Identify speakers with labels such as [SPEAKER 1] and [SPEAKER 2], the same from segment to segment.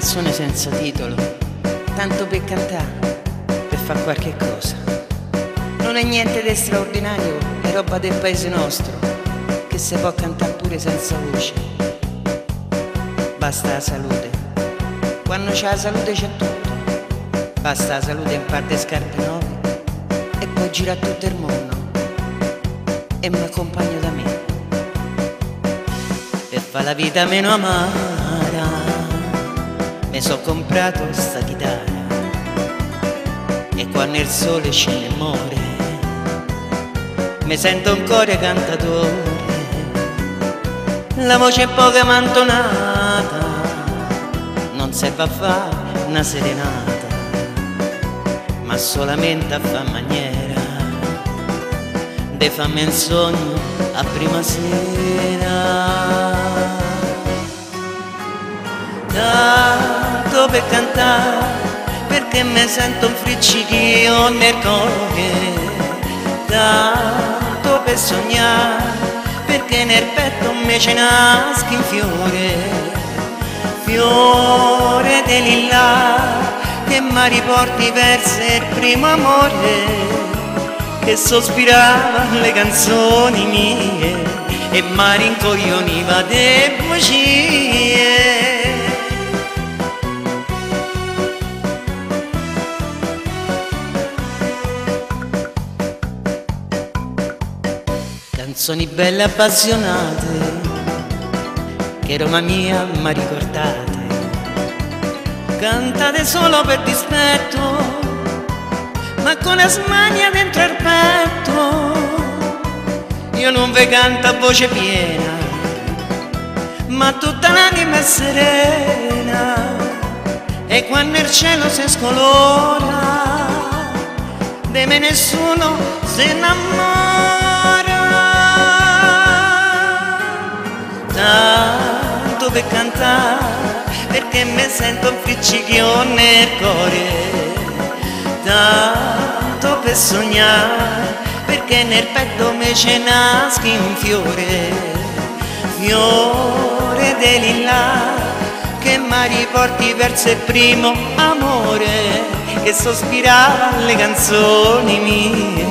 [SPEAKER 1] canzone senza titolo, tanto per cantare, per fare qualche cosa. Non è niente di straordinario, è roba del paese nostro, che si può cantare pure senza voce. Basta la salute, quando c'è la salute c'è tutto. Basta la salute e un par di scarpe nuove e poi gira tutto il mondo e mi accompagno da me. Per fare la vita meno amara mi so comprato sta chitarra e quando il sole scende e muore mi sento un cuore cantatore. La voce è poco amantonata, non serve a fare una serenata, ma solamente a fare maniera de fammi un sogno a prima sera. Tanto per cantare, perché mi sento un friccichio nel cuore. Tanto per sognare, perché nel petto mi ce nasce un fiore. Fiore di lilla che mi riporti verso il primo amore, che sospirava le canzoni mie e mi rincoglioniva de bugie. Canzoni belle appassionate che Roma mia mi ricordate, cantate solo per dispetto, ma con la smania dentro il petto. Io non ve canto a voce piena, ma tutta l'anima è serena, e quando il cielo si scolora di me nessuno si innamora. Tanto per cantare, perché mi sento un friccichio nel cuore. Tanto per sognare, perché nel petto mi ce nasce un fiore. Fiore di lilla che mi riporti verso il primo amore, che sospirava le canzoni mie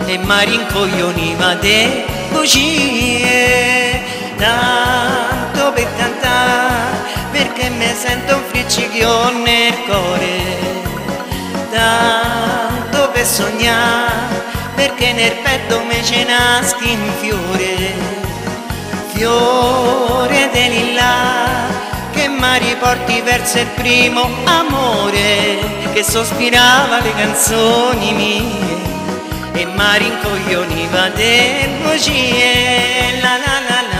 [SPEAKER 1] e mi rincoglioniva de bugie. Tanto per cantare, perché mi sento un friccichio nel cuore. Tanto per sognare, perché nel petto mi ce nasce un fiore. Fiore di lilla che mi riporti verso il primo amore, che sospirava le canzoni mie e mi rincoglioniva de bugie. La la la la.